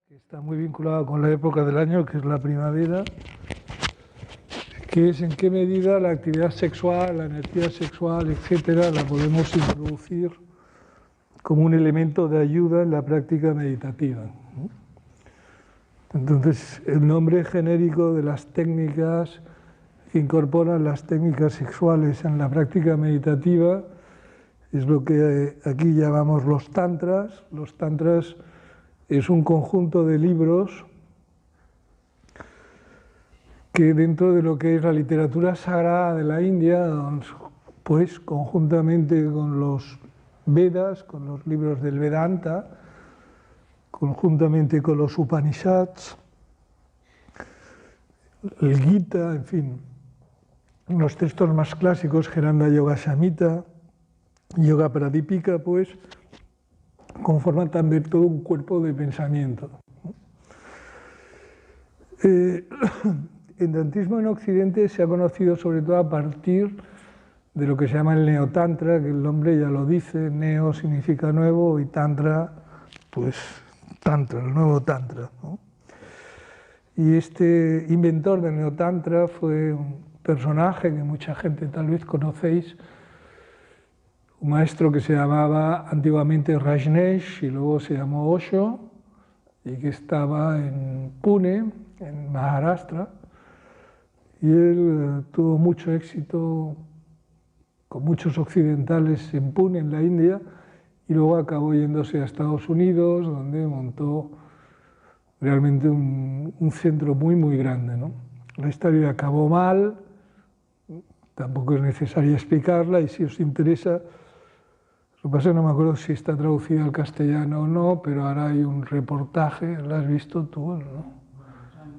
que está muy vinculado con la época del año, que es la primavera, que es en qué medida la actividad sexual, la energía sexual, etcétera, la podemos introducir como un elemento de ayuda en la práctica meditativa. Entonces, el nombre genérico de las técnicas que incorporan las técnicas sexuales en la práctica meditativa es lo que aquí llamamos los tantras. Los tantras es un conjunto de libros que dentro de lo que es la literatura sagrada de la India, pues conjuntamente con los Vedas, con los libros del Vedanta, conjuntamente con los Upanishads, el Gita, en fin, los textos más clásicos, Heranda Yoga Samhita, Yoga Pradipika, pues conforman también todo un cuerpo de pensamiento. El tantismo en Occidente se ha conocido sobre todo a partir de lo que se llama el neotantra, que el nombre ya lo dice, neo significa nuevo y tantra, pues tantra, el nuevo tantra, ¿no? Y este inventor del neotantra fue un personaje que mucha gente tal vez conocéis, un maestro que se llamaba antiguamente Rajneesh y luego se llamó Osho, y que estaba en Pune, en Maharashtra, y él tuvo mucho éxito con muchos occidentales en Pune, en la India, y luego acabó yéndose a Estados Unidos, donde montó realmente un centro muy, muy grande, ¿no? La historia acabó mal, tampoco es necesario explicarla, y si os interesa, lo que pasa es que no me acuerdo si está traducida al castellano o no, pero ahora hay un reportaje, ¿lo has visto tú, no?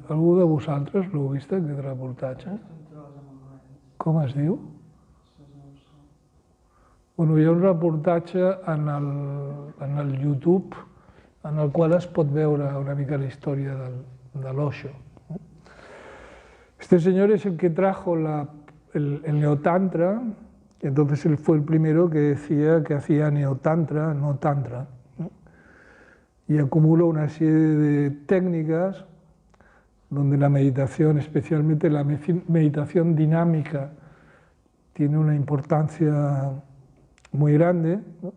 Algú de vosaltres l'heu vist, aquest reportatge? Com es diu? Bueno, hi ha un reportatge en el YouTube en el qual es pot veure una mica la història de l'Osho. Este señor es el que trajo el neotantra, y entonces él fue el primero que decía que hacía neotantra, no tantra, ¿no? Y acumuló una serie de técnicas donde la meditación, especialmente la meditación dinámica, tiene una importancia muy grande, ¿no?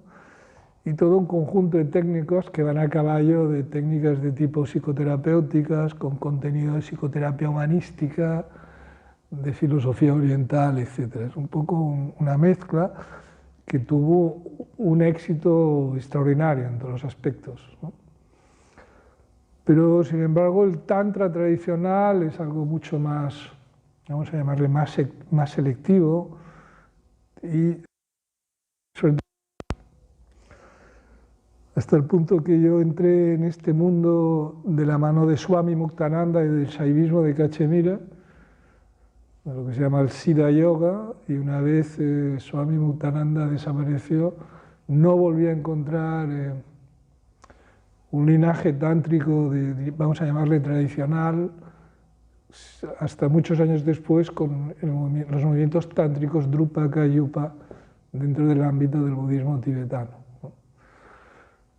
Y todo un conjunto de técnicas que van a caballo de técnicas de tipo psicoterapéuticas, con contenido de psicoterapia humanística, de filosofía oriental, etc. Es un poco una mezcla que tuvo un éxito extraordinario en todos los aspectos, ¿no? Pero, sin embargo, el tantra tradicional es algo mucho más, vamos a llamarle más selectivo, y sobre todo hasta el punto que yo entré en este mundo de la mano de Swami Muktananda y del Shaivismo de Cachemira, de lo que se llama el Siddha Yoga, y una vez Swami Muktananda desapareció, no volví a encontrar un linaje tántrico, vamos a llamarle tradicional, hasta muchos años después con los movimientos tántricos Drupaka y Yupa dentro del ámbito del budismo tibetano, ¿no?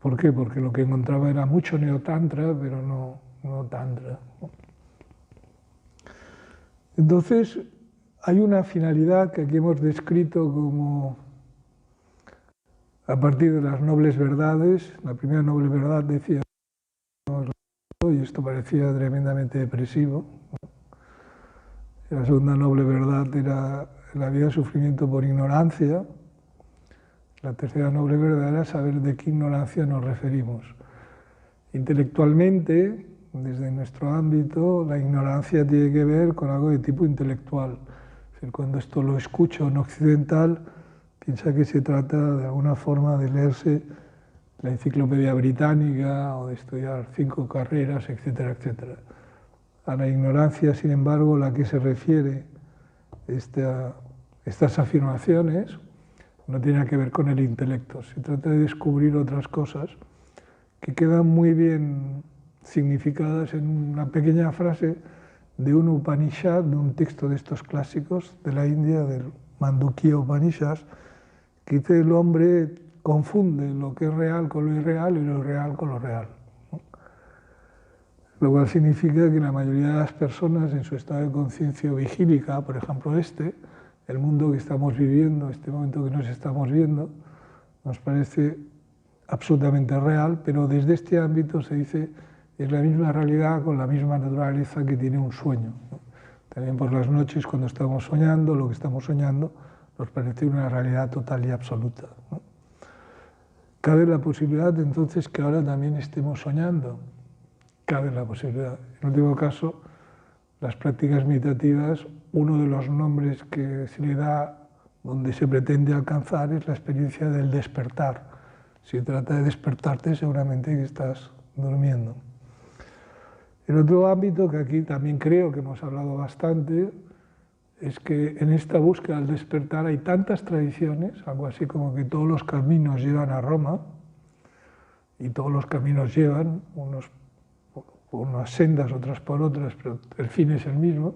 ¿Por qué? Porque lo que encontraba era mucho neotantra, pero no tantra, ¿no? Entonces, hay una finalidad que aquí hemos descrito como a partir de las nobles verdades. La primera noble verdad decía, y esto parecía tremendamente depresivo. La segunda noble verdad era la vida de sufrimiento por ignorancia. La tercera noble verdad era saber de qué ignorancia nos referimos. Intelectualmente, desde nuestro ámbito, la ignorancia tiene que ver con algo de tipo intelectual. Es decir, cuando esto lo escucha un occidental, piensa que se trata de alguna forma de leerse la enciclopedia británica o de estudiar 5 carreras, etcétera, etcétera. A la ignorancia, sin embargo, a la que se refiere estas afirmaciones no tiene que ver con el intelecto. Se trata de descubrir otras cosas que quedan muy bien significadas en una pequeña frase de un Upanishad, de un texto de estos clásicos de la India, del Mandukya Upanishad, que dice: el hombre confunde lo que es real con lo irreal y lo irreal con lo real, ¿no? lo cual significa que la mayoría de las personas en su estado de conciencia vigílica, por ejemplo el mundo que estamos viviendo, este momento que nos estamos viendo, nos parece absolutamente real, pero desde este ámbito se dice es la misma realidad con la misma naturaleza que tiene un sueño, ¿no? También por las noches cuando estamos soñando, lo que estamos soñando nos parece una realidad total y absoluta, ¿no? Cabe la posibilidad entonces que ahora también estemos soñando, cabe la posibilidad. En último caso, las prácticas meditativas, uno de los nombres que se le da donde se pretende alcanzar es la experiencia del despertar. Si trata de despertarte, seguramente que estás durmiendo. El otro ámbito que aquí también creo que hemos hablado bastante es que en esta búsqueda del despertar hay tantas tradiciones, algo así como que todos los caminos llevan a Roma y todos los caminos llevan, unos por unas sendas, otras por otras, pero el fin es el mismo,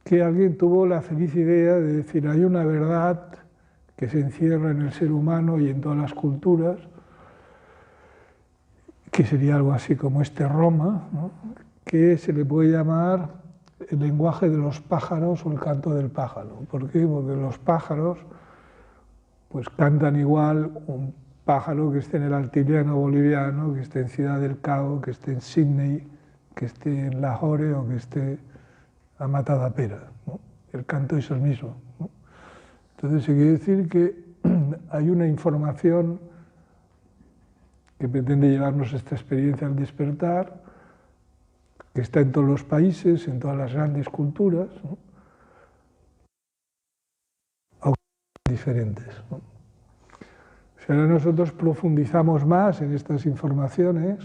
que alguien tuvo la feliz idea de decir hay una verdad que se encierra en el ser humano y en todas las culturas, que sería algo así como Roma, ¿no? Que se le puede llamar el lenguaje de los pájaros o el canto del pájaro. ¿Por qué? Porque los pájaros pues cantan igual un pájaro que esté en el altiplano boliviano, que esté en Ciudad del Cabo, que esté en Sydney, que esté en Lahore o que esté a Matadapera, ¿no? El canto es el mismo, ¿no? Entonces se quiere decir que hay una información que pretende llevarnos esta experiencia al despertar, que está en todos los países, en todas las grandes culturas, ¿no? Aunque diferentes, ¿no? Si ahora nosotros profundizamos más en estas informaciones,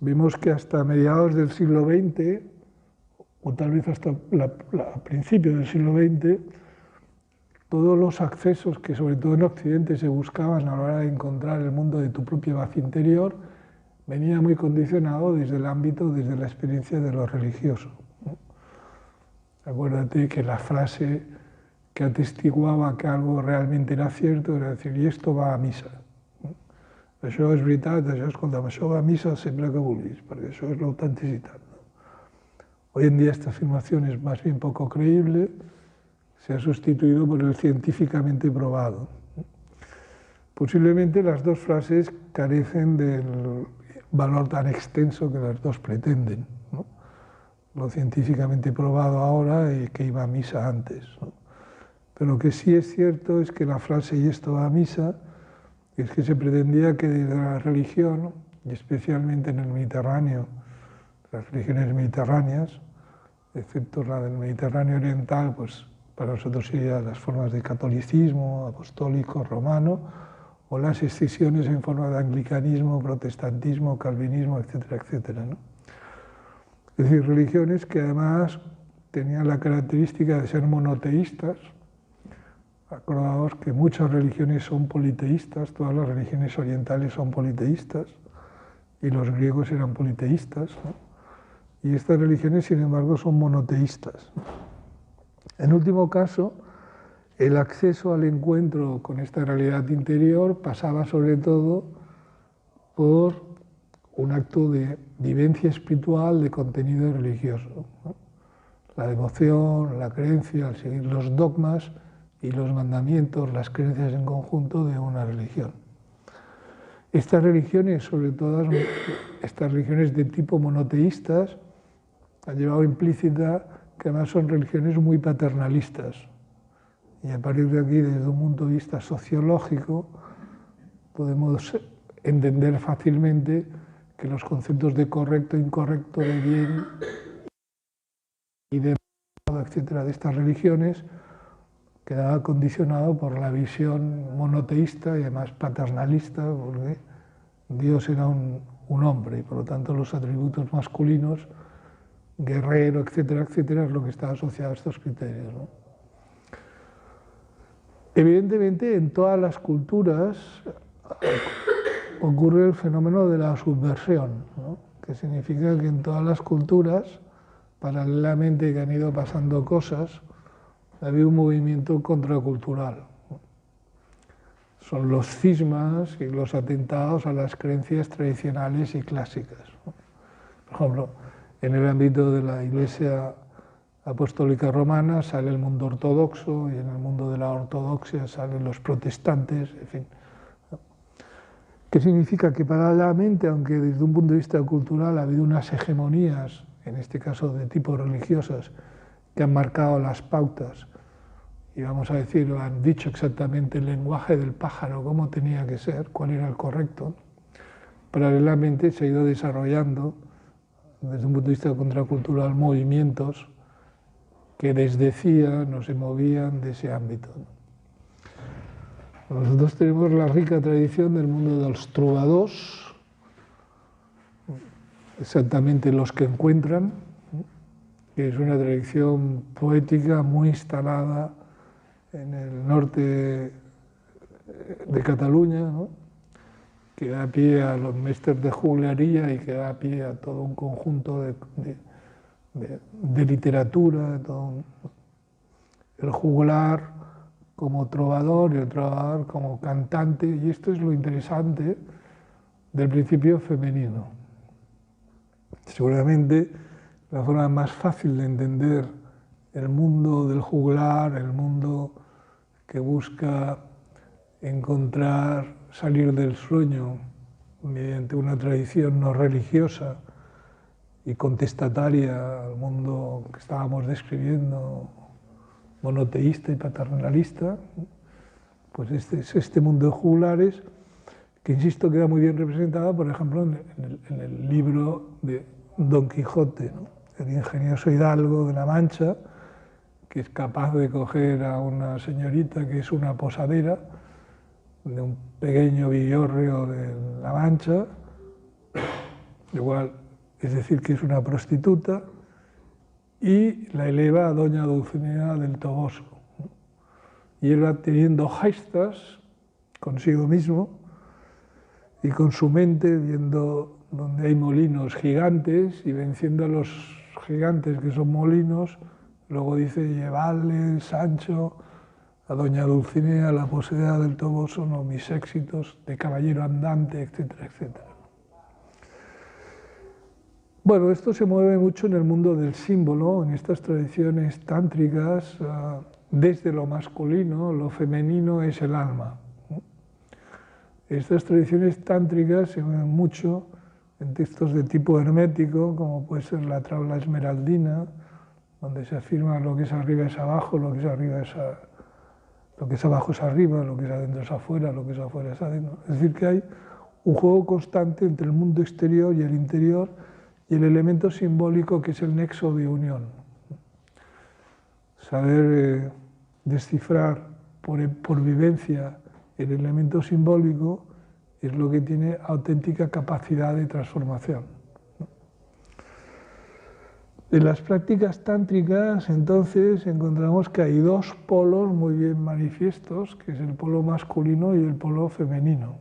vemos que hasta mediados del siglo XX, o tal vez hasta principios del siglo XX, todos los accesos que sobre todo en Occidente se buscaban a la hora de encontrar el mundo de tu propia paz interior, venía muy condicionado desde el ámbito, desde la experiencia de lo religioso, ¿no? Acuérdate que la frase que atestiguaba que algo realmente era cierto era decir, y esto va a misa. Això és veritat, això escolta'm, això va a misa sempre que vulguis, perquè això és l'autenticitat, ¿no? Hoy en día esta afirmación es más bien poco creíble, se ha sustituido por el científicamente probado. Posiblemente las dos frases carecen del valor tan extenso que las dos pretenden, ¿no? Lo científicamente probado ahora y que iba a misa antes, ¿no? Pero lo que sí es cierto es que la frase y esto va a misa es que se pretendía que desde la religión, y especialmente en el Mediterráneo, las religiones mediterráneas, excepto la del Mediterráneo oriental, pues para nosotros serían las formas de catolicismo, apostólico, romano, o las escisiones en forma de anglicanismo, protestantismo, calvinismo, etcétera, etcétera, ¿no? Es decir, religiones que además tenían la característica de ser monoteístas. Acordaos que muchas religiones son politeístas, todas las religiones orientales son politeístas, y los griegos eran politeístas, ¿no? Y estas religiones, sin embargo, son monoteístas. En último caso, el acceso al encuentro con esta realidad interior pasaba sobre todo por un acto de vivencia espiritual de contenido religioso, ¿no? La devoción, la creencia, al seguir los dogmas y los mandamientos, las creencias en conjunto de una religión. Estas religiones, sobre todo estas religiones de tipo monoteístas, han llevado implícita que además son religiones muy paternalistas. Y a partir de aquí, desde un punto de vista sociológico, podemos entender fácilmente que los conceptos de correcto, incorrecto, de bien y de mal, etcétera, de estas religiones quedaba condicionado por la visión monoteísta y además paternalista, porque Dios era un hombre y por lo tanto los atributos masculinos, guerrero, etcétera, etcétera, es lo que está asociado a estos criterios, ¿no? Evidentemente, en todas las culturas ocurre el fenómeno de la subversión, ¿no? Que significa que en todas las culturas, paralelamente que han ido pasando cosas, ha habido un movimiento contracultural. son los cismas y los atentados a las creencias tradicionales y clásicas, ¿no? Por ejemplo, en el ámbito de la Iglesia Apostólica Romana sale el mundo ortodoxo y en el mundo de la ortodoxia salen los protestantes, en fin. ¿Qué significa? Que paralelamente, aunque desde un punto de vista cultural ha habido unas hegemonías, en este caso de tipo religiosas, que han marcado las pautas y vamos a decir, han dicho exactamente el lenguaje del pájaro, cómo tenía que ser, cuál era el correcto, paralelamente se ha ido desarrollando, desde un punto de vista contracultural, movimientos que desdecían o se movían de ese ámbito. Nosotros tenemos la rica tradición del mundo de los trobadors, exactamente los que encuentran, que es una tradición poética muy instalada en el norte de Cataluña, ¿no? Que da pie a los mestres de juglaría y que da pie a todo un conjunto de literatura, el juglar como trovador y el trovador como cantante, y esto es lo interesante del principio femenino. Seguramente la forma más fácil de entender el mundo del juglar, el mundo que busca encontrar, salir del sueño mediante una tradición no religiosa y contestataria al mundo que estábamos describiendo, monoteísta y paternalista, pues este mundo de juglares, que insisto queda muy bien representado, por ejemplo, en el libro de Don Quijote, ¿no? El ingenioso hidalgo de la Mancha, que es capaz de coger a una señorita que es una posadera de un pequeño villorrio de la Mancha, igual, es decir, que es una prostituta, y la eleva a doña Dulcinea del Toboso. Y él va teniendo gestas consigo mismo y con su mente, viendo donde hay molinos gigantes y venciendo a los gigantes que son molinos, luego dice: llevadle, Sancho, a doña Dulcinea, la poseedera del Toboso, no mis éxitos de caballero andante, etcétera, etcétera. Bueno, esto se mueve mucho en el mundo del símbolo, en estas tradiciones tántricas, desde lo masculino, lo femenino es el alma. Estas tradiciones tántricas se mueven mucho en textos de tipo hermético, como puede ser la Tabla Esmeraldina, donde se afirma lo que es arriba es abajo, lo que es abajo es arriba, lo que es adentro es afuera, lo que es afuera es adentro. Es decir, que hay un juego constante entre el mundo exterior y el interior, y el elemento simbólico que es el nexo de unión. Saber descifrar por vivencia el elemento simbólico es lo que tiene auténtica capacidad de transformación. En las prácticas tántricas, entonces, encontramos que hay dos polos muy bien manifiestos, que es el polo masculino y el polo femenino.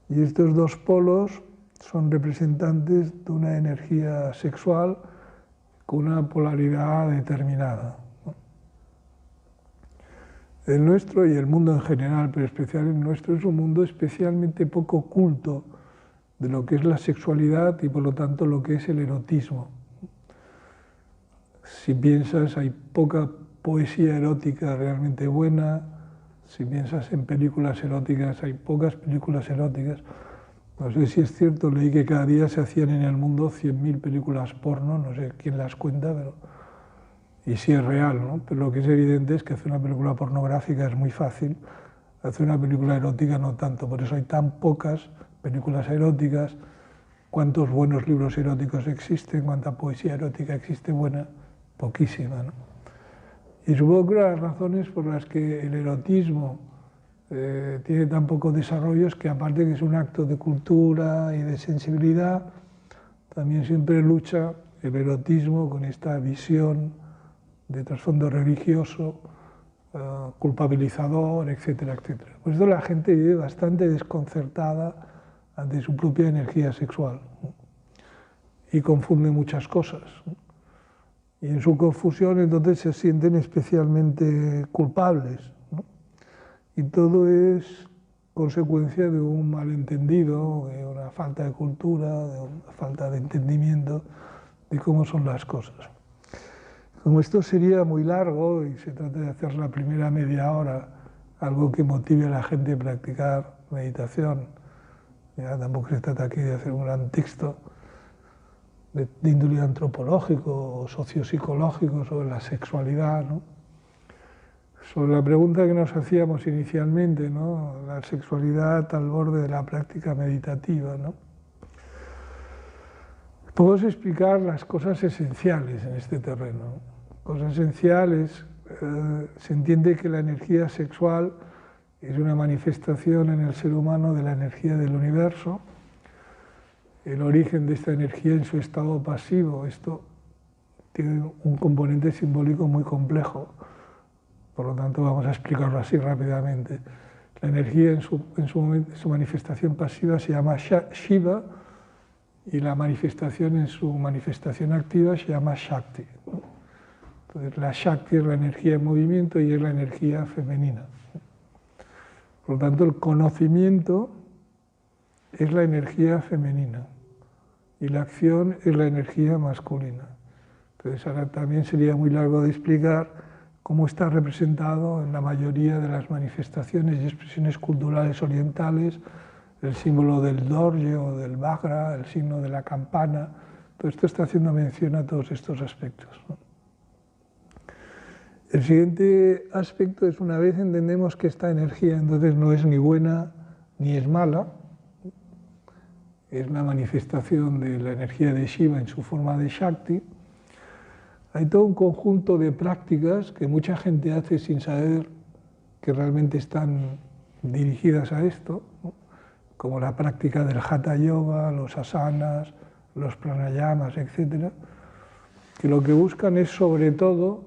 Y estos dos polos son representantes de una energía sexual con una polaridad determinada. El nuestro y el mundo en general, pero especial el nuestro, es un mundo especialmente poco culto de lo que es la sexualidad y por lo tanto lo que es el erotismo. Si piensas, hay poca poesía erótica realmente buena. Si piensas en películas eróticas, hay pocas películas eróticas. No sé si es cierto, leí que cada día se hacían en el mundo 100.000 películas porno, no sé quién las cuenta, y sí es real, ¿no? Pero lo que es evidente es que hacer una película pornográfica es muy fácil, hacer una película erótica no tanto, por eso hay tan pocas películas eróticas, cuántos buenos libros eróticos existen, cuánta poesía erótica existe buena, poquísima, ¿no? Y supongo que una de las razones por las que el erotismo tiene tan poco desarrollo es que, aparte que es un acto de cultura y de sensibilidad, también siempre lucha el erotismo con esta visión de trasfondo religioso, culpabilizador, etcétera, etcétera. Por eso la gente vive bastante desconcertada ante su propia energía sexual, ¿no? Y confunde muchas cosas, ¿no? Y en su confusión entonces se sienten especialmente culpables, ¿no? y todo es consecuencia de un malentendido, de una falta de cultura, de una falta de entendimiento de cómo son las cosas. Como esto sería muy largo y se trata de hacer la primera media hora algo que motive a la gente a practicar meditación, ya tampoco se trata aquí de hacer un gran texto de índole antropológico o sociopsicológico sobre la sexualidad, ¿no? Sobre la pregunta que nos hacíamos inicialmente, ¿no? La sexualidad al borde de la práctica meditativa, ¿no? Podemos explicar las cosas esenciales en este terreno. Cosas esenciales, se entiende que la energía sexual es una manifestación en el ser humano de la energía del universo. El origen de esta energía en su estado pasivo, esto tiene un componente simbólico muy complejo, por lo tanto vamos a explicarlo así rápidamente. La energía en su manifestación pasiva se llama Shiva y la manifestación en su manifestación activa se llama Shakti. Entonces la Shakti es la energía en movimiento y es la energía femenina. Por lo tanto el conocimiento es la energía femenina y la acción es la energía masculina. Entonces ahora también sería muy largo de explicar cómo está representado en la mayoría de las manifestaciones y expresiones culturales orientales, el símbolo del dorje o del bagra, el signo de la campana. Todo esto está haciendo mención a todos estos aspectos, ¿no? El siguiente aspecto es, una vez entendemos que esta energía entonces no es ni buena ni es mala, es la manifestación de la energía de Shiva en su forma de Shakti, hay todo un conjunto de prácticas que mucha gente hace sin saber que realmente están dirigidas a esto, ¿no? Como la práctica del Hatha Yoga, los asanas, los pranayamas, etc., que lo que buscan es sobre todo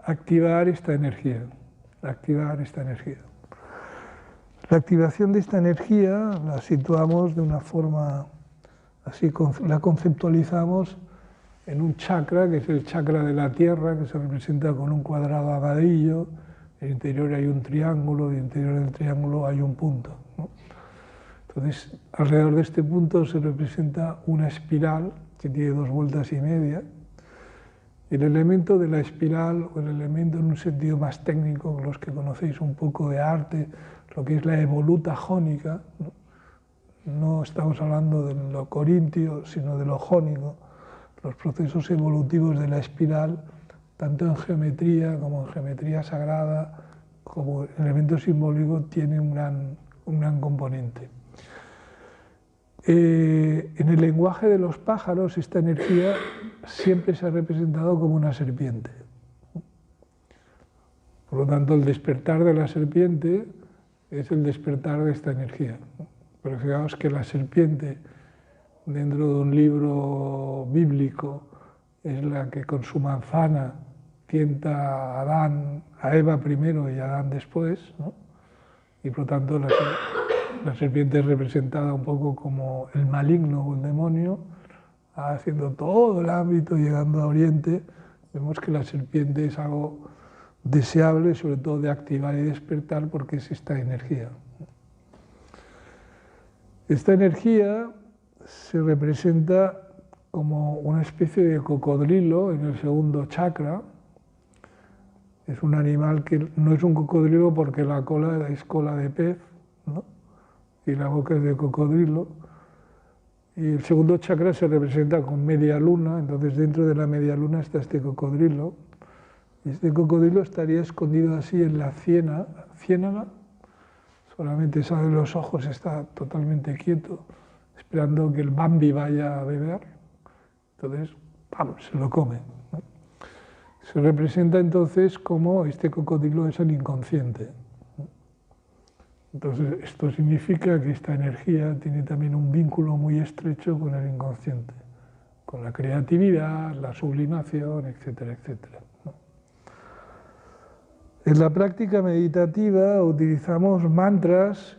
activar esta energía, activar esta energía. La activación de esta energía la situamos de una forma, así la conceptualizamos en un chakra, que es el chakra de la tierra, que se representa con un cuadrado amarillo, en el interior hay un triángulo, y en el interior del triángulo hay un punto, ¿no? Entonces, alrededor de este punto se representa una espiral que tiene 2 vueltas y media. El elemento de la espiral, o el elemento en un sentido más técnico, los que conocéis un poco de arte, lo que es la evoluta jónica, ¿no? No estamos hablando de lo corintio, sino de lo jónico, los procesos evolutivos de la espiral, tanto en geometría como en geometría sagrada, como elemento simbólico, tiene un gran componente. En el lenguaje de los pájaros, esta energía siempre se ha representado como una serpiente. Por lo tanto, el despertar de la serpiente es el despertar de esta energía. Pero fijaos que la serpiente, dentro de un libro bíblico, es la que con su manzana tienta a Eva primero y a Adán después, ¿no? Y por lo tanto la serpiente es representada un poco como el maligno o el demonio, haciendo todo el ámbito, llegando a Oriente. Vemos que la serpiente es algo deseable, sobre todo de activar y despertar, porque es esta energía. Esta energía se representa como una especie de cocodrilo en el segundo chakra. Es un animal que no es un cocodrilo porque la cola es cola de pez, ¿no? Y la boca es de cocodrilo. Y el segundo chakra se representa con media luna, entonces dentro de la media luna está este cocodrilo. Y este cocodrilo estaría escondido así en la ciénaga, solamente sale los ojos, está totalmente quieto, esperando que el Bambi vaya a beber. Entonces, ¡pam!, se lo come, ¿no? Se representa entonces como este cocodrilo es el inconsciente. Entonces, esto significa que esta energía tiene también un vínculo muy estrecho con el inconsciente, con la creatividad, la sublimación, etcétera, etcétera, ¿no? En la práctica meditativa utilizamos mantras,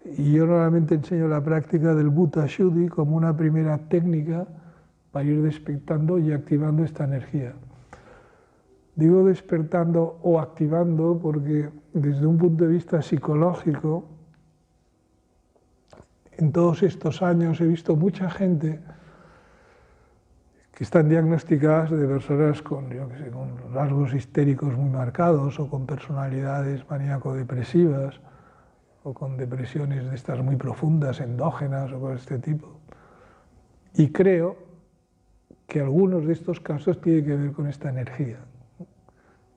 y yo normalmente enseño la práctica del Bhuta Shuddhi como una primera técnica para ir despertando y activando esta energía. Digo despertando o activando porque desde un punto de vista psicológico, en todos estos años he visto mucha gente que están diagnosticadas de personas con, yo qué sé, con rasgos histéricos muy marcados o con personalidades maníaco-depresivas o con depresiones de estas muy profundas, endógenas o cosas de este tipo. Y creo que algunos de estos casos tienen que ver con esta energía,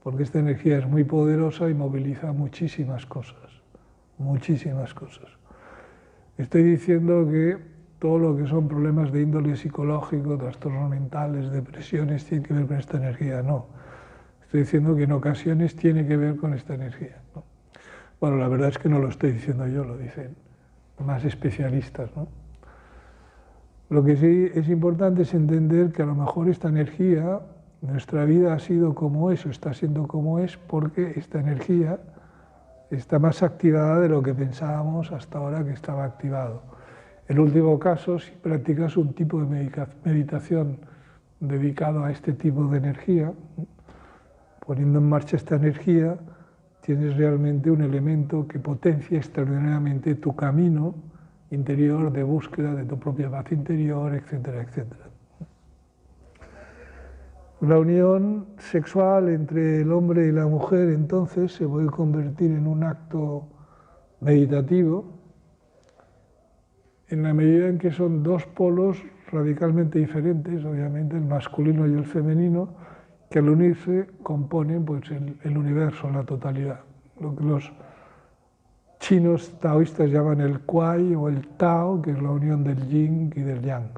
porque esta energía es muy poderosa y moviliza muchísimas cosas, muchísimas cosas. Estoy diciendo que todo lo que son problemas de índole psicológico, trastornos mentales, depresiones, tiene que ver con esta energía, no. Estoy diciendo que en ocasiones tiene que ver con esta energía, ¿no? Bueno, la verdad es que no lo estoy diciendo yo, lo dicen más especialistas, ¿no? Lo que sí es importante es entender que a lo mejor esta energía, nuestra vida ha sido como es o está siendo como es porque esta energía está más activada de lo que pensábamos hasta ahora que estaba activado. En último caso, si practicas un tipo de meditación dedicado a este tipo de energía, poniendo en marcha esta energía, tienes realmente un elemento que potencia extraordinariamente tu camino interior de búsqueda de tu propia paz interior, etcétera, etcétera. La unión sexual entre el hombre y la mujer entonces se puede convertir en un acto meditativo en la medida en que son dos polos radicalmente diferentes, obviamente el masculino y el femenino, que al unirse componen pues, el universo, la totalidad, lo que los chinos taoístas llaman el Kuai o el Tao, que es la unión del Yin y del Yang.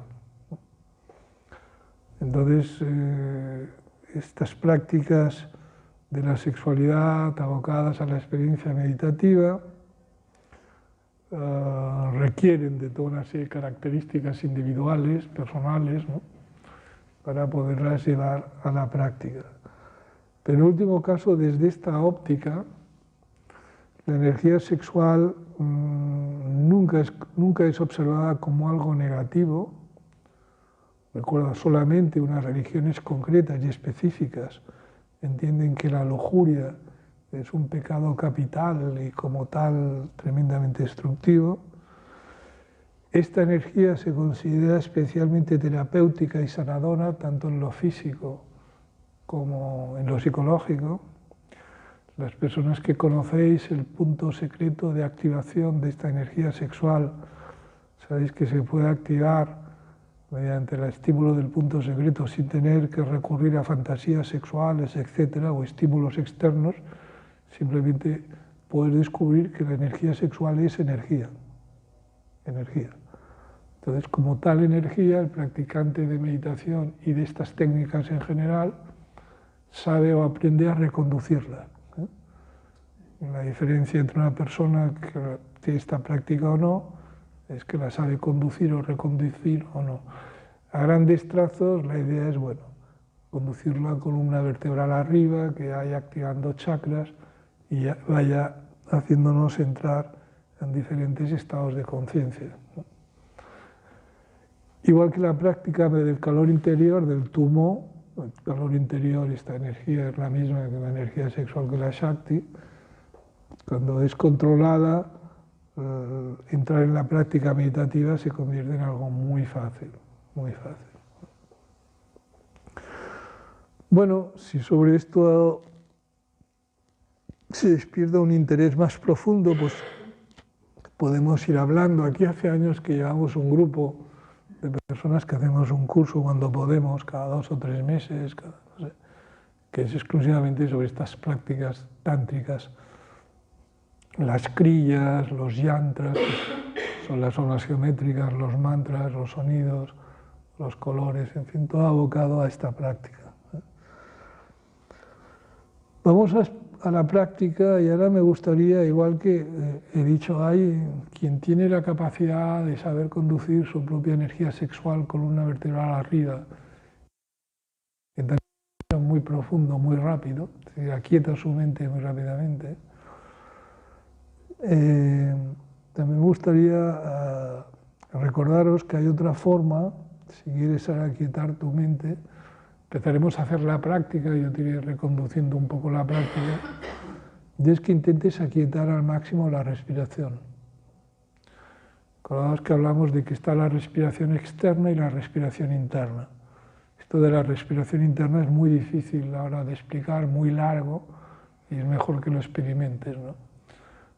Entonces, estas prácticas de la sexualidad abocadas a la experiencia meditativa requieren de toda una serie de características individuales, personales, ¿no?, para poderlas llevar a la práctica. Pero en último caso, desde esta óptica, la energía sexual nunca es observada como algo negativo. Recuerda, solamente unas religiones concretas y específicas entienden que la lujuria es un pecado capital y como tal tremendamente destructivo. Esta energía se considera especialmente terapéutica y sanadora tanto en lo físico como en lo psicológico. Las personas que conocéis el punto secreto de activación de esta energía sexual, sabéis que se puede activar mediante el estímulo del punto secreto sin tener que recurrir a fantasías sexuales, etcétera, o estímulos externos. Simplemente poder descubrir que la energía sexual es energía. Entonces, como tal energía, el practicante de meditación y de estas técnicas en general sabe o aprende a reconducirla. La diferencia entre una persona que tiene esta práctica o no es que la sabe conducir o reconducir o no. A grandes trazos, la idea es, bueno, conducir la columna vertebral arriba, que vaya activando chakras y vaya haciéndonos entrar en diferentes estados de conciencia. Igual que la práctica del calor interior, del tumo, el calor interior, esta energía es la misma que la energía sexual que la Shakti. Cuando es controlada, entrar en la práctica meditativa se convierte en algo muy fácil, muy fácil. Bueno, si sobre esto se despierta un interés más profundo, pues podemos ir hablando. Aquí hace años que llevamos un grupo de personas que hacemos un curso cuando podemos, cada 2 o 3 meses, no sé, que es exclusivamente sobre estas prácticas tántricas. Las kriyas, los yantras, son las olas geométricas, los mantras, los sonidos, los colores, en fin, todo abocado a esta práctica. Vamos a la práctica y ahora me gustaría, igual que he dicho, hay quien tiene la capacidad de saber conducir su propia energía sexual, columna vertebral arriba, muy profundo, muy rápido, es decir, aquieta su mente muy rápidamente. También me gustaría recordaros que hay otra forma, si quieres aquietar tu mente, empezaremos a hacer la práctica, yo te iré reconduciendo un poco la práctica, es que intentes aquietar al máximo la respiración. Acordaos que hablamos de que está la respiración externa y la respiración interna. Esto de la respiración interna es muy difícil ahora de explicar, muy largo, y es mejor que lo experimentes, ¿no?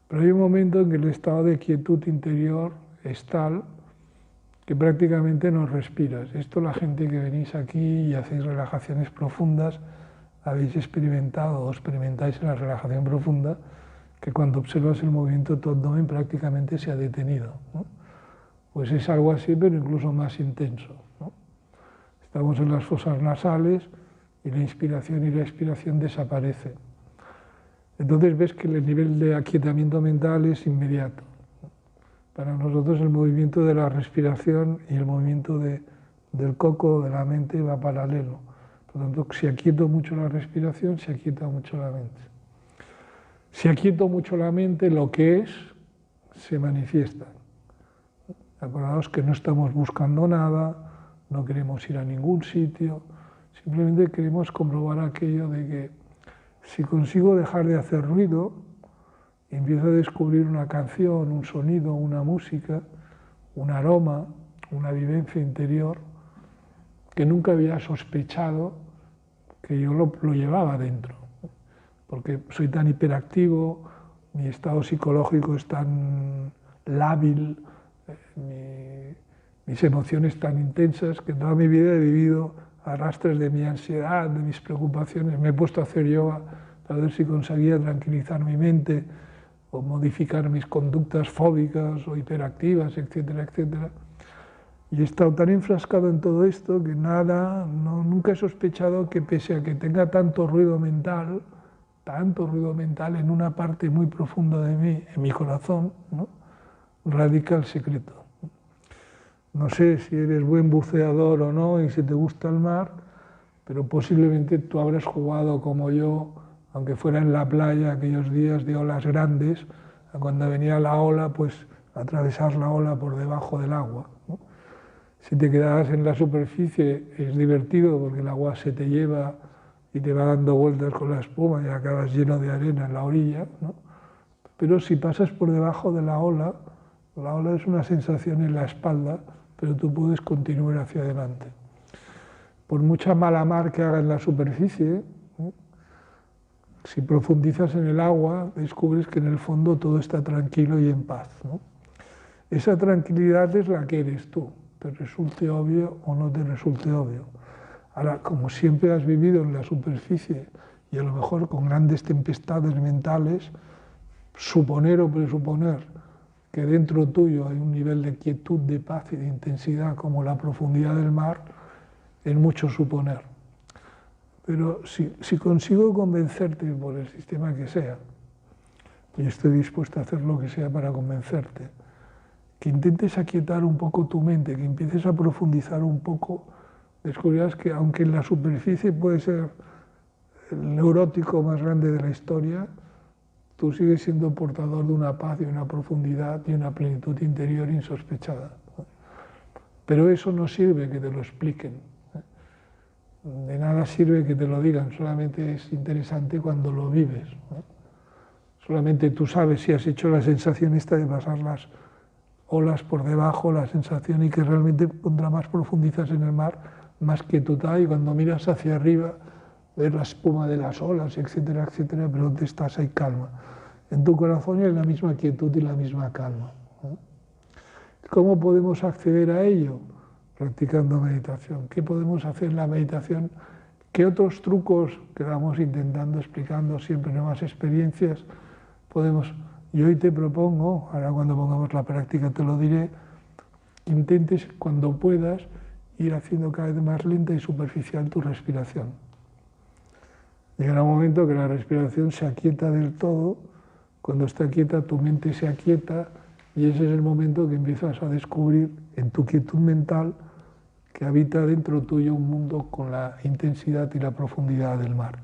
Pero hay un momento en que el estado de quietud interior es tal que prácticamente no respiras. Esto la gente que venís aquí y hacéis relajaciones profundas, habéis experimentado o experimentáis en la relajación profunda que cuando observas el movimiento tu abdomen prácticamente se ha detenido, ¿no? Pues es algo así, pero incluso más intenso, ¿no? Estamos en las fosas nasales y la inspiración y la expiración desaparecen. Entonces ves que el nivel de aquietamiento mental es inmediato. Para nosotros el movimiento de la respiración y el movimiento del coco, de la mente, va paralelo. Por lo tanto, si aquieto mucho la respiración, se aquieta mucho la mente. Si aquieto mucho la mente, lo que es, se manifiesta. Acordaos que no estamos buscando nada, no queremos ir a ningún sitio, simplemente queremos comprobar aquello de que si consigo dejar de hacer ruido y empiezo a descubrir una canción, un sonido, una música, un aroma, una vivencia interior que nunca había sospechado que yo lo llevaba dentro, porque soy tan hiperactivo, mi estado psicológico es tan lábil, mis emociones tan intensas, que toda mi vida he vivido a rastros de mi ansiedad, de mis preocupaciones. Me he puesto a hacer yoga para ver si conseguía tranquilizar mi mente o modificar mis conductas fóbicas o hiperactivas, etcétera, etcétera. Y he estado tan enfrascado en todo esto que nunca he sospechado que pese a que tenga tanto ruido mental en una parte muy profunda de mí, en mi corazón, ¿no?, radica el secreto. No sé si eres buen buceador o no y si te gusta el mar, pero posiblemente tú habrás jugado como yo, aunque fuera en la playa, aquellos días de olas grandes, cuando venía la ola, pues atravesar la ola por debajo del agua, ¿no? Si te quedas en la superficie es divertido porque el agua se te lleva y te va dando vueltas con la espuma y acabas lleno de arena en la orilla, ¿no? Pero si pasas por debajo de la ola es una sensación en la espalda, pero tú puedes continuar hacia adelante. Por mucha mala mar que haga en la superficie, ¿no?, si profundizas en el agua, descubres que en el fondo todo está tranquilo y en paz, ¿no? Esa tranquilidad es la que eres tú, te resulte obvio o no te resulte obvio. Ahora, como siempre has vivido en la superficie y a lo mejor con grandes tempestades mentales, suponer o presuponer que dentro tuyo hay un nivel de quietud, de paz y de intensidad como la profundidad del mar, es mucho suponer. Pero si consigo convencerte por el sistema que sea, y estoy dispuesto a hacer lo que sea para convencerte, que intentes aquietar un poco tu mente, que empieces a profundizar un poco, descubrirás que aunque en la superficie puede ser el neurótico más grande de la historia, tú sigues siendo portador de una paz y una profundidad y una plenitud interior insospechada. Pero eso no sirve que te lo expliquen. De nada sirve que te lo digan, solamente es interesante cuando lo vives, ¿no? Solamente tú sabes si has hecho la sensación esta de pasar las olas por debajo, la sensación, y que realmente contra más profundizas en el mar, más quietud hay. Cuando miras hacia arriba, ves la espuma de las olas, etcétera, etcétera, pero donde estás hay calma. En tu corazón hay la misma quietud y la misma calma, ¿no? ¿Cómo podemos acceder a ello? Practicando meditación. ¿Qué podemos hacer en la meditación? ¿Qué otros trucos que vamos intentando, explicando siempre nuevas experiencias podemos? Y hoy te propongo, ahora cuando pongamos la práctica te lo diré, intentes cuando puedas ir haciendo cada vez más lenta y superficial tu respiración. Llegará un momento que la respiración se aquieta del todo. Cuando está quieta tu mente se aquieta y ese es el momento que empiezas a descubrir en tu quietud mental que habita dentro tuyo un mundo con la intensidad y la profundidad del mar.